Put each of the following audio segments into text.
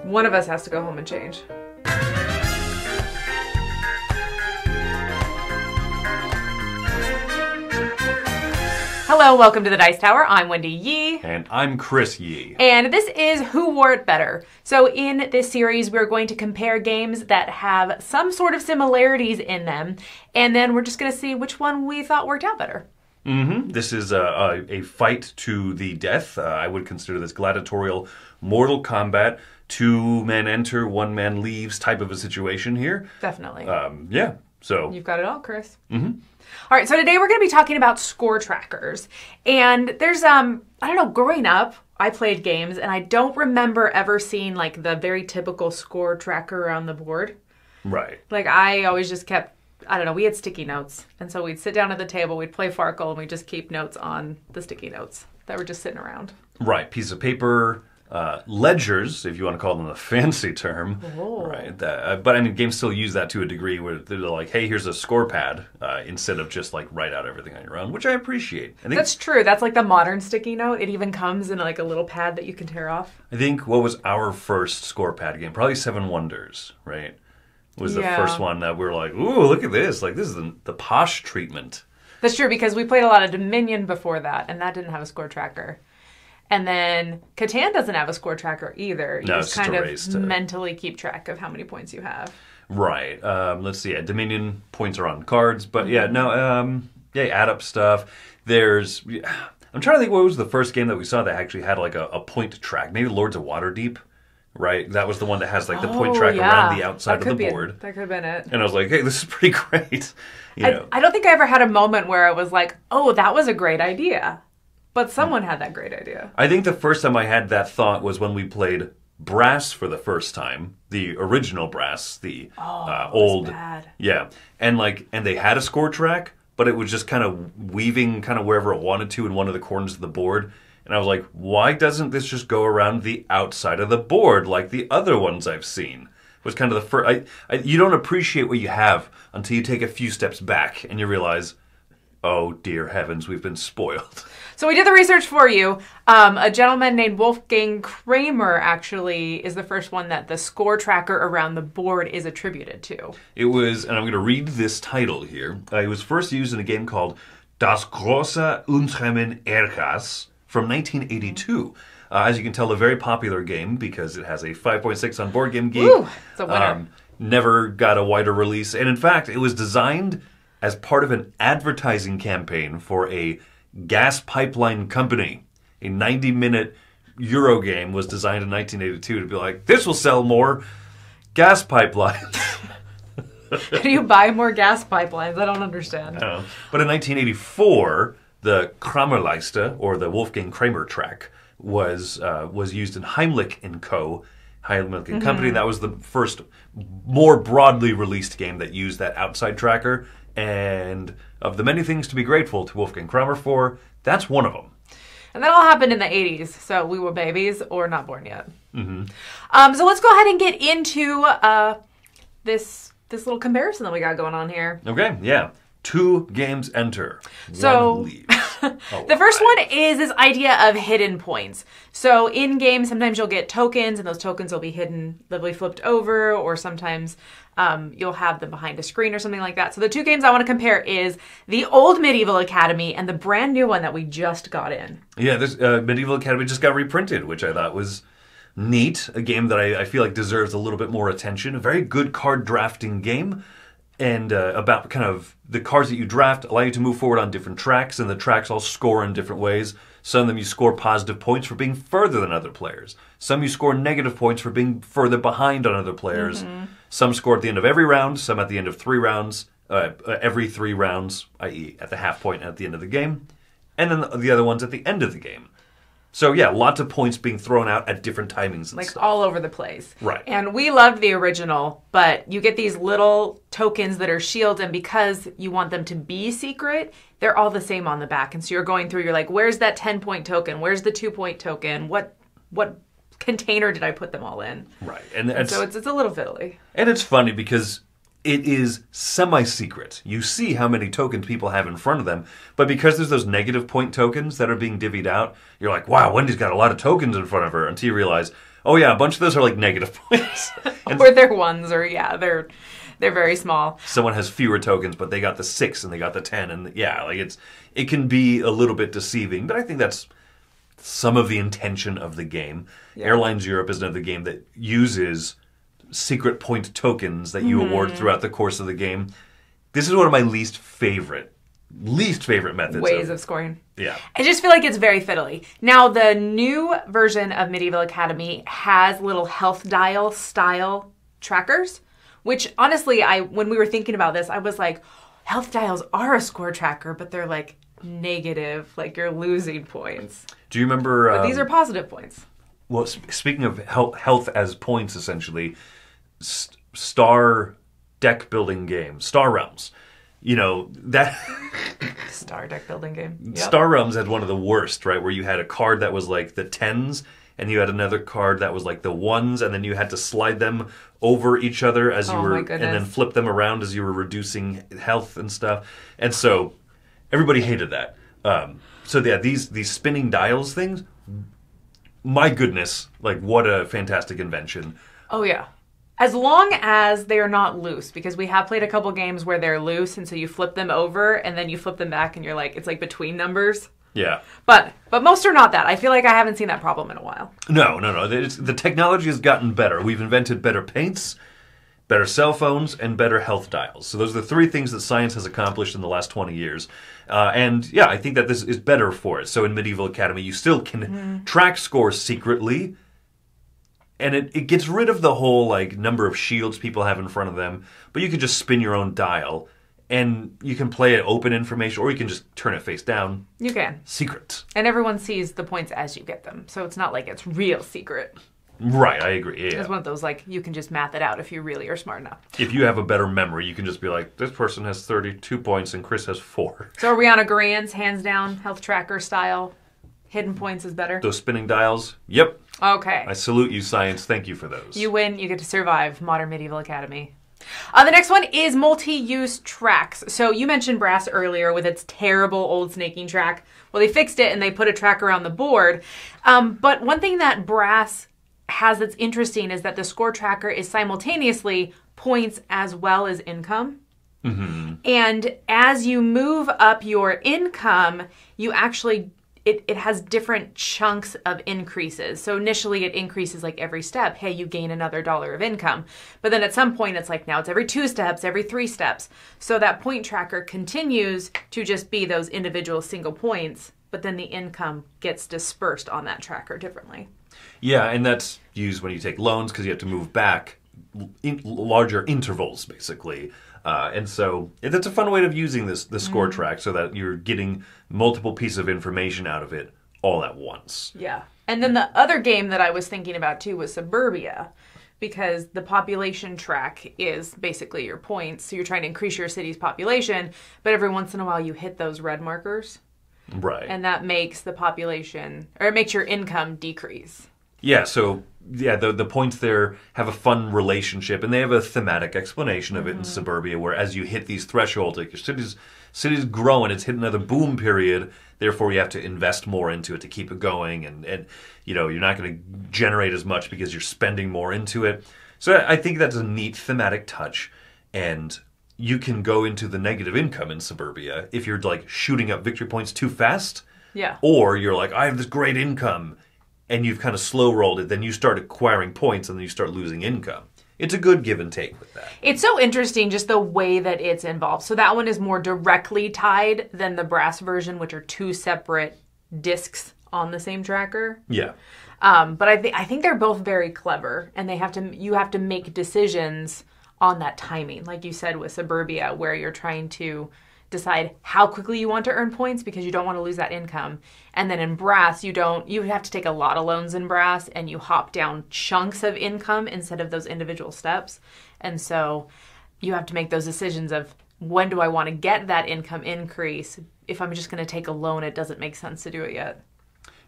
One of us has to go home and change. Hello, welcome to the Dice Tower. I'm Wendy Yi. And I'm Chris Yi. And this is Who Wore It Better. So in this series, we're going to compare games that have some sort of similarities in them, and then we're just going to see which one we thought worked out better. This is a fight to the death. I would consider this gladiatorial Mortal Kombat. 2 men enter, 1 man leaves type of a situation here. Definitely. Yeah, so... You've got it all, Chris. All right, so today we're going to be talking about score trackers. And there's, I don't know, growing up, I played games, and I don't remember ever seeing, like, the very typical score tracker on the board. Right. Like, I always just kept, I don't know, we had sticky notes. And so we'd sit down at the table, we'd play Farkle, and we'd just keep notes on the sticky notes that were just sitting around. Right, piece of paper... ledgers, if you want to call them a fancy term, right? But I mean, games still use that to a degree where they're like, "Hey, here's a score pad," instead of just like write out everything on your own, which I appreciate. I think that's true. That's like the modern sticky note. It even comes in like a little pad that you can tear off. I think what was our first score pad game? Probably Seven Wonders, right? Was the first one that we were like, "Ooh, look at this! Like this is the posh treatment." That's true because we played a lot of Dominion before that, and that didn't have a score tracker. And then Catan doesn't have a score tracker either. You just kind of mentally keep track of how many points you have. Right. Let's see. Dominion points are on cards, but add up stuff. There's. I'm trying to think what was the first game that we saw that actually had like a point track. Maybe Lords of Waterdeep. Right, that was the one that has like the point track around the outside of the board. That could have been it. And I was like, hey, this is pretty great. I don't think I ever had a moment where it was like, oh, that was a great idea. But someone had that great idea. I think the first time I had that thought was when we played Brass for the first time, the original Brass, the old, bad. Yeah, and they had a score track, but it was just kind of weaving kind of wherever it wanted to in one of the corners of the board. And I was like, why doesn't this just go around the outside of the board like the other ones I've seen? Was kind of the first. You don't appreciate what you have until you take a few steps back and you realize, oh dear heavens, we've been spoiled. So we did the research for you. A gentleman named Wolfgang Kramer actually is the first one that the score tracker around the board is attributed to. It was, and I'm going to read this title here. It was first used in a game called Das große Unheimliche Ärgers from 1982. As you can tell, a very popular game because it has a 5.6 on Board Game Geek. Woo, it's a winner. Never got a wider release. And in fact, it was designed as part of an advertising campaign for a gas pipeline company. A 90-minute Euro game was designed in 1982 to be like, this will sell more gas pipelines. How do you buy more gas pipelines? I don't understand. But in 1984, the Kramerleiste, or the Wolfgang Kramer track, was used in Heimlich & Co., Heimlich & Company. That was the first more broadly released game that used that outside tracker. And of the many things to be grateful to Wolfgang Kramer for, that's one of them. And that all happened in the 80s, so we were babies or not born yet. So let's go ahead and get into this little comparison that we got going on here. Okay, yeah. 2 games enter. So, 1 leaves. The first one is this idea of hidden points. So in games, sometimes you'll get tokens, and those tokens will be hidden, they'll be flipped over, or sometimes you'll have them behind a screen or something like that. So the 2 games I want to compare is the old Medieval Academy and the brand new one that we just got in. Yeah, this Medieval Academy just got reprinted, which I thought was neat. A game that I feel like deserves a little bit more attention. A very good card drafting game. And about kind of the cards that you draft allow you to move forward on different tracks, and the tracks all score in different ways. Some of them you score positive points for being further than other players. Some you score negative points for being further behind on other players. Some score at the end of every round, some at the end of 3 rounds, every 3 rounds, i.e. at the half point and at the end of the game. And then the other ones at the end of the game. So yeah, lots of points being thrown out at different timings and like stuff. all over the place. Right. And we loved the original, but you get these little tokens that are shields, and because you want them to be secret, they're all the same on the back. And so you're going through, you're like, where's that 10-point token? Where's the 2-point token? What container did I put them all in? Right. And so it's a little fiddly. And it's funny because it is semi-secret. You see how many tokens people have in front of them, but because there's those negative point tokens that are being divvied out, you're like, wow, Wendy's got a lot of tokens in front of her, until you realize, Oh yeah, a bunch of those are like negative points. Or they're ones, or they're very small. Someone has fewer tokens, but they got the 6 and they got the 10, and it can be a little bit deceiving. But I think that's some of the intention of the game. Yeah. Airlines Europe is another game that uses secret point tokens that you award throughout the course of the game. This is one of my least favorite methods. Ways of scoring. Yeah. I just feel like it's very fiddly. Now, the new version of Medieval Academy has little health dial style trackers, which honestly, when we were thinking about this, I was like, health dials are a score tracker, but they're like negative, like you're losing points. Do you remember... But these are positive points. Well, speaking of health as points, essentially, Star deck building game, Star Realms. That... Star deck building game. Yep. Star Realms had one of the worst, right? Where you had a card that was like the 10s, and you had another card that was like the 1s, and then you had to slide them over each other as you were... And then flip them around as you were reducing health and stuff. And so, everybody hated that. These spinning dials things... My goodness, like what a fantastic invention. Oh yeah. As long as they are not loose, because we have played a couple games where they're loose, and so you flip them over and then you flip them back and you're like, it's like between numbers. Yeah. But most are not that. I feel like I haven't seen that problem in a while. No. The technology has gotten better. We've invented better paints, better cell phones, and better health dials. So those are the 3 things that science has accomplished in the last 20 years. I think that this is better for it. So in Medieval Academy, you still can track scores secretly, and it gets rid of the whole like number of shields people have in front of them, but you can just spin your own dial, and you can play it open information, or you can just turn it face down. You can. Secret. And everyone sees the points as you get them, so it's not like it's real secret. Right, I agree. Yeah. It's one of those, like, you can just math it out if you really are smart enough. If you have a better memory, you can just be like, this person has 32 points and Chris has 4. So are we on agreeance, hands down, health tracker style? Hidden points is better? Those spinning dials? Yep. Okay. I salute you, science. Thank you for those. You win. You get to survive Modern Medieval Academy. The next one is MultiUse Tracks. So you mentioned Brass earlier with its terrible old snaking track. Well, they fixed it and they put a track around the board. But one thing that Brass has that's interesting is that the score tracker is simultaneously points as well as income. Mm-hmm. And as you move up your income, you actually... It has different chunks of increases. So initially it increases like every step. Hey, you gain another $1 of income. But then at some point it's like now it's every 2 steps, every 3 steps. So that point tracker continues to just be those individual single points, but then the income gets dispersed on that tracker differently. Yeah, and that's used when you take loans because you have to move back in larger intervals, basically. And so that's a fun way of using the score track so that you're getting multiple pieces of information out of it all at once. Yeah. And then the other game that I was thinking about too was Suburbia, because the population track is basically your points. So you're trying to increase your city's population, but every once in a while you hit those red markers. Right. And that makes the population, or it makes your income decrease. Yeah, so the points there have a fun relationship, and they have a thematic explanation of it in Suburbia, where as you hit these thresholds, like your city's growing, it's hit another boom period, therefore you have to invest more into it to keep it going, and you're not going to generate as much because you're spending more into it. So I think that's a neat thematic touch, and you can go into the negative income in Suburbia if you're like shooting up victory points too fast. Yeah. Or you're like, I have this great income, and you've kind of slow rolled it, then you start acquiring points and then you start losing income. It's a good give and take with that. It's so interesting just the way that it's involved. So that one is more directly tied than the Brass version, which are 2 separate discs on the same tracker. Yeah. But I think they're both very clever, and you have to make decisions on that timing, like you said with Suburbia, where you're trying to decide how quickly you want to earn points because you don't want to lose that income. And then in Brass, you have to take a lot of loans in Brass, and you hop down chunks of income instead of those individual steps. And so you have to make those decisions of when do I want to get that income increase? If I'm just going to take a loan, it doesn't make sense to do it yet.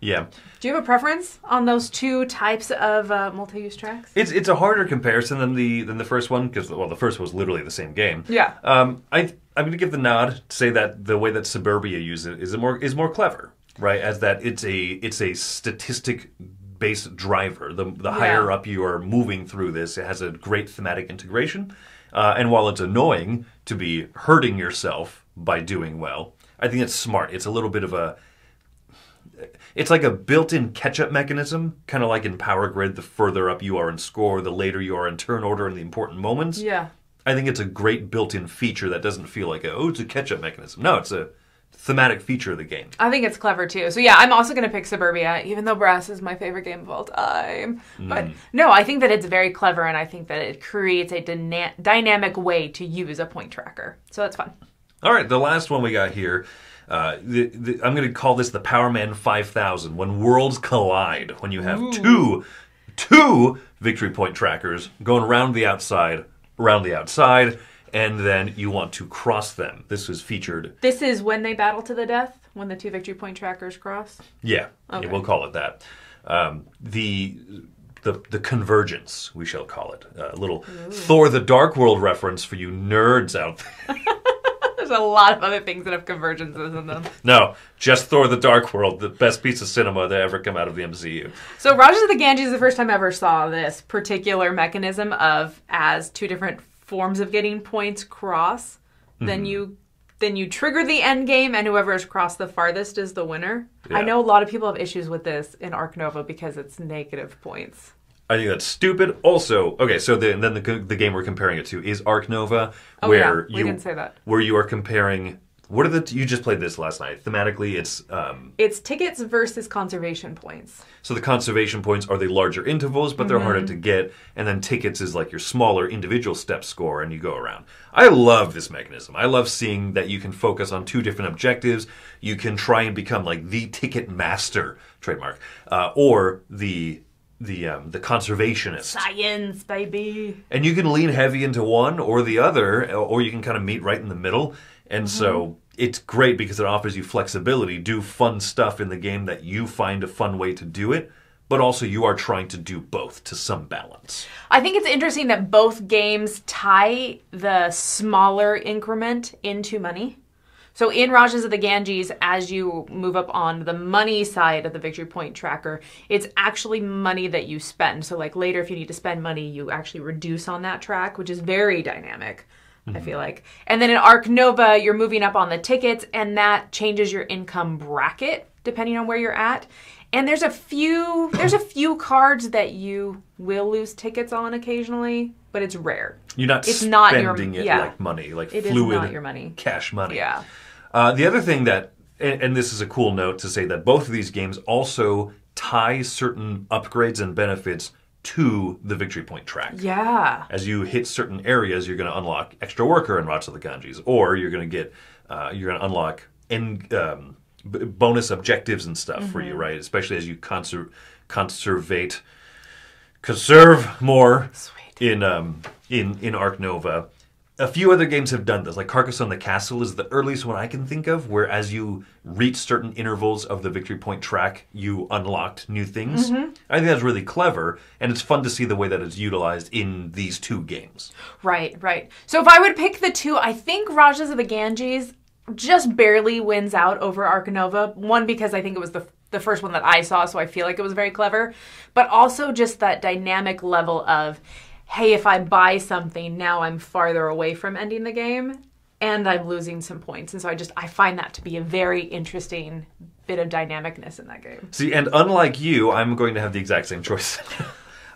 Yeah. Do you have a preference on those 2 types of multi-use tracks? It's a harder comparison than the first one because the first was literally the same game. Yeah. I'm going to give the nod to say that the way that Suburbia uses it is more clever, right? As that it's a statistic base driver. The higher up you are moving through this, it has a great thematic integration. And while it's annoying to be hurting yourself by doing well, I think it's smart. It's a little bit of it's like a built-in catch-up mechanism, kind of like in Power Grid. The further up you are in score, the later you are in turn order in the important moments. Yeah. I think it's a great built-in feature that doesn't feel like it's a catch-up mechanism. No, it's a thematic feature of the game. I think it's clever too. So yeah, I'm also going to pick Suburbia, even though Brass is my favorite game of all time. But no, I think that it's very clever, and I think that it creates a dynamic way to use a point tracker. So that's fun. All right, the last one we got here. I'm going to call this the Power Man 5000. When worlds collide, when you have two victory point trackers going around the outside, and then you want to cross them. This was featured. This is when they battle to the death, when the 2 victory point trackers cross? Yeah, okay. Yeah, we'll call it that. The convergence, we shall call it. A little Thor the Dark World reference for you nerds out there. There's a lot of other things that have convergences in them. No, just Thor the Dark World, the best piece of cinema to ever come out of the MCU. So Rajas of the Ganges is the first time I ever saw this particular mechanism of as 2 different forms of getting points cross. Then you trigger the end game, and whoever has crossed the farthest is the winner. Yeah. I know a lot of people have issues with this in Arc Nova because it's negative points. I think that's stupid. Also, okay, so then the game we're comparing it to is Arc Nova, where we didn't say that. Where you are comparing. What are you just played this last night? Thematically, it's tickets versus conservation points. So the conservation points are the larger intervals, but they're harder to get, and then tickets is like your smaller individual step score, and you go around. I love this mechanism. I love seeing that you can focus on 2 different objectives. You can try and become like the ticket master, trademark, or the conservationist. Science, baby. And you can lean heavy into one or the other, or you can kind of meet right in the middle. And so it's great because it offers you flexibility. Do fun stuff in the game that you find a fun way to do it, but also you are trying to do both to some balance. I think it's interesting that both games tie the smaller increment into money. So in Rajas of the Ganges, as you move up on the money side of the victory point tracker, it's actually money that you spend. So like later, if you need to spend money, you actually reduce on that track, which is very dynamic, I feel like. And then in Arc Nova, you're moving up on the tickets, and that changes your income bracket depending on where you're at. And there's a few cards that you will lose tickets on occasionally, but it's rare. You're not spending it like money, like it fluid is not your money. Cash money. Yeah. The other thing that, and this is a cool note to say that both of these games also tie certain upgrades and benefits to the victory point track. Yeah. As you hit certain areas, you're going to unlock extra worker in Rajas of the Ganges, or you're going to get, you're going to unlock bonus objectives and stuff for you, right? Especially as you conserve more in Arc Nova. A few other games have done this, like Carcassonne the Castle is the earliest one I can think of, where as you reach certain intervals of the victory point track, you unlocked new things. I think that's really clever, and it's fun to see the way that it's utilized in these 2 games. Right. So if I would pick the 2, I think Rajas of the Ganges just barely wins out over Arc Nova. One, because I think it was the first one that I saw, so I feel like it was very clever. But also just that dynamic level of, hey, if I buy something, now I'm farther away from ending the game, and I'm losing some points. And so I find that to be a very interesting bit of dynamicness in that game. See, and unlike you, I'm going to have the exact same choice.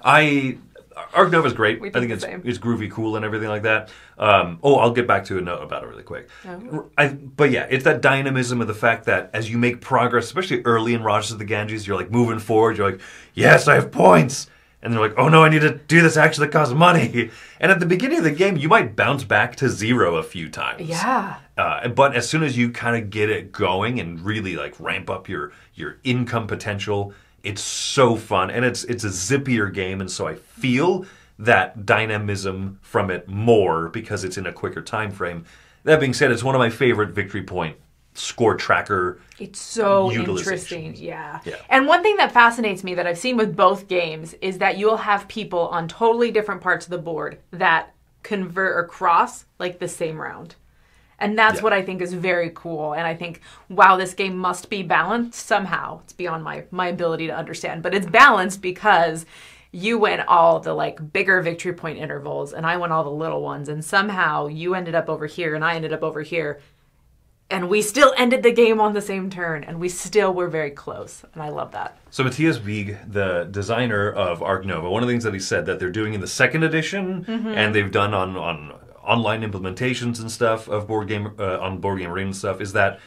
Arc Nova's great. I think it's groovy, cool, and everything like that. I'll get back to a note about it really quick. But yeah, it's that dynamism of the fact that as you make progress, especially early in Rajas of the Ganges, you're like moving forward. You're like, yes, I have points. And they're like, oh no, I need to do this action that costs money. And at the beginning of the game, you might bounce back to 0 a few times. Yeah. But as soon as you kind of get it going and really like ramp up your income potential, it's so fun. And it's a zippier game. And so I feel that dynamism from it more because it's in a quicker time frame. That being said, it's one of my favorite victory point score tracker. It's so interesting. Yeah. And one thing that fascinates me that I've seen with both games is that you'll have people on totally different parts of the board that convert or cross like the same round. And that's what I think is very cool. And I think, wow, this game must be balanced somehow. It's beyond my ability to understand. But it's balanced because you went all the like bigger victory point intervals and I went all the little ones. And somehow you ended up over here and I ended up over here. And we still ended the game on the same turn, and we still were very close, and I love that. So Matthias Wieg, the designer of Ark Nova, one of the things that he said that they're doing in the second edition, and they've done on online implementations and stuff of board game on Board Game Arena and stuff, is that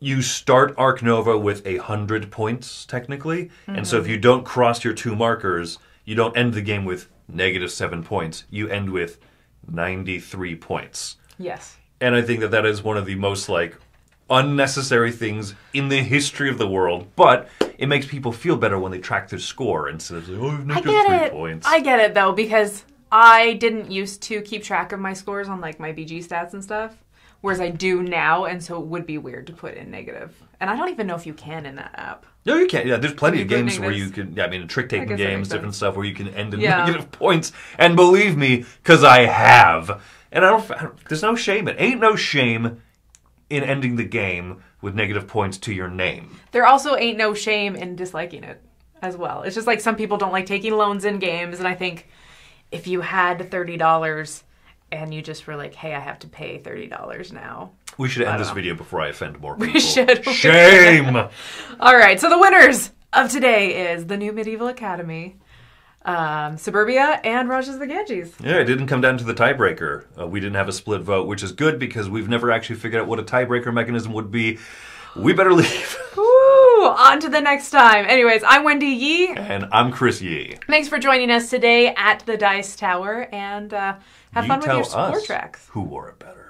you start Ark Nova with 100 points technically, and so if you don't cross your 2 markers, you don't end the game with -7 points. You end with 93 points. Yes. And I think that that is one of the most, like, unnecessary things in the history of the world. But it makes people feel better when they track their score instead of saying, oh, you've nicked 3 points. I get it, though, because I didn't used to keep track of my scores on, like, my BG stats and stuff. Whereas I do now, and so it would be weird to put in negative. And I don't even know if you can in that app. No, you can't. Yeah, there's plenty of games where you can, trick-taking games, different stuff where you can end in negative points. And believe me, because I have. And there's no shame in it. Ain't no shame in ending the game with negative points to your name. There also ain't no shame in disliking it as well. It's just like some people don't like taking loans in games, and I think if you had $30 and you just were like, hey, I have to pay $30 now. We should end this video before I offend more people. We should. Shame! All right, so the winners of today is the New Medieval Academy, Suburbia, and Rajas the Ganges. Yeah, it didn't come down to the tiebreaker. We didn't have a split vote, which is good because we've never actually figured out what a tiebreaker mechanism would be. We better leave. Woo! On to the next time. Anyways, I'm Wendy Yi. And I'm Chris Yi. Thanks for joining us today at the Dice Tower, and have fun with your score tracks. Who wore it better?